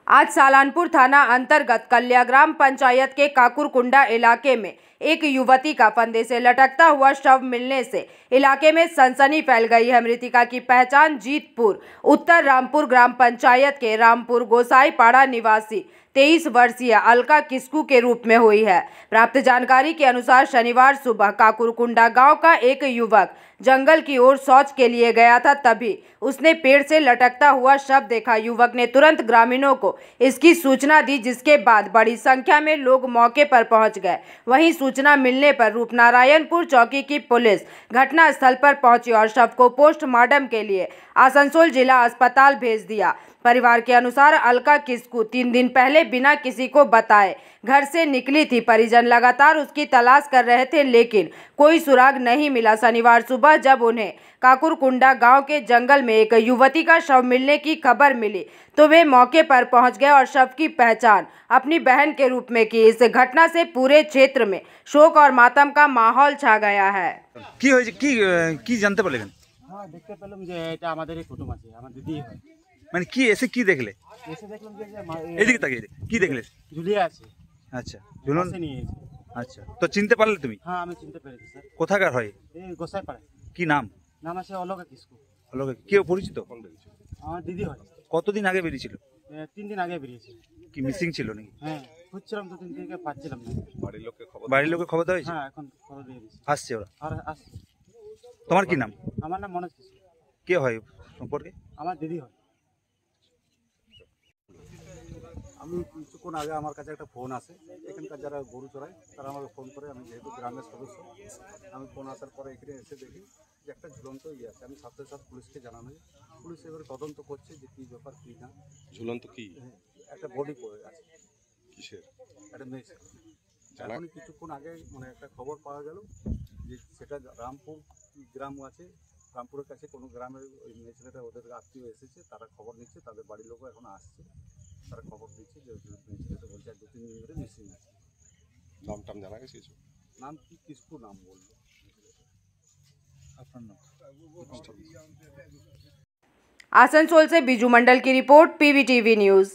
आज सालानपुर थाना अंतर्गत कल्या ग्राम पंचायत के काकुरकुंडा इलाके में एक युवती का फंदे से लटकता हुआ शव मिलने से इलाके में सनसनी फैल गई है। मृतिका की पहचान जीतपुर उत्तर रामपुर ग्राम पंचायत के रामपुर गोसाईपाड़ा निवासी 23 वर्षीय अलका किस्कू के रूप में हुई है। प्राप्त जानकारी के अनुसार शनिवार सुबह काकुरकुंडा गांव का एक युवक जंगल की ओर शौच के लिए गया था, तभी उसने पेड़ से लटकता हुआ शव देखा। युवक ने तुरंत ग्रामीणों को इसकी सूचना दी, जिसके बाद बड़ी संख्या में लोग मौके पर पहुंच गए। वहीं सूचना मिलने पर रूपनारायणपुर चौकी की पुलिस घटना स्थल पर पहुंची और शव को पोस्टमार्टम के लिए आसनसोल जिला अस्पताल भेज दिया। परिवार के अनुसार अलका किस्कू 3 दिन पहले बिना किसी को बताए घर से निकली थी। परिजन लगातार उसकी तलाश कर रहे थे, लेकिन कोई सुराग नहीं मिला। शनिवार सुबह जब उन्हें काकुरकुंडा गांव के जंगल में एक युवती का शव मिलने की खबर मिली तो वे मौके पर पहुंच गए और शव की पहचान अपनी बहन के रूप में की। इस घटना से पूरे क्षेत्र में शोक और मातम का माहौल छा गया है। কি জানতে পারলেন? হ্যাঁ, দেখতে পেলাম যে এটা আমাদের কুটুম আছে, আমার দিদি হয়। মানে কি এসে কি দেখলে? এসে দেখলাম যে এদিকে তাকিয়ে কি দেখলে? ঝুলিয়ে আছে। আচ্ছা, ঝুলন নিয়ে এসে। আচ্ছা, তো চিনতে পারলে তুমি? হ্যাঁ, আমি চিনতে পেরেছি স্যার। কোথাকার হয়? এই গোসাইপাড়া। কি নাম? নাম আছে অলকা কিস্কু। অলকা কেউ পরিচিত? আমার দিদি হয়। কতদিন আগে বেরিয়েছিল? 3 দিন আগে বেরিয়েছে। কি মিসিং ছিল নাকি? হ্যাঁ, খুঁজছিলাম 2-3 দিন থেকে পাচ্ছিলাম না। বাড়ির লোকে খবর দেওয়া হয়েছে? হ্যাঁ, এখন খবর দিয়ে দিয়েছি। আসছে ওরা? আর আসছে। তোমার কি নাম? আমার নাম মনোজ কিস্কু। কে হয় সম্পর্কে? আমার দিদি হয়। আমি কিছুক্ষণ আগে আমার কাছে একটা ফোন আসে, এখানকার যারা গরু চড়ায় তারা আমাকে ফোন করে। আমি যেহেতু গ্রামের সদস্য, আমি ফোন আসার পরে এখানে এসে দেখি যে একটা ঝুলন্ত আছে। আমি সাথে সাথে পুলিশকে জানানো হয়। পুলিশ এবার তদন্ত করছে যে কী ব্যাপার কী না। ঝুলন্ত কি একটা বডি পড়ে আছে। কিসের? একটা মেয়ে। এখন কিছুক্ষণ আগে মানে একটা খবর পাওয়া গেল যে সেটা রামপুর গ্রাম আছে, রামপুরের কাছে কোনো গ্রামের ওই মেয়ে ছেলেটা ওদের আত্মীয় এসেছে, তারা খবর নিচ্ছে, তাদের বাড়ির লোকও এখন আসছে। তারা খবর দিচ্ছে যে মেয়ে ছেলেটা বলছে 2-3 দিন ধরে মিসিং আছে। নাম টাম জানা গেছে? নাম কি কিস্কু নাম বললো। আপনার নাম? आसनसोल से बीजू मंडल की रिपोर्ट, पीवीटीवी न्यूज।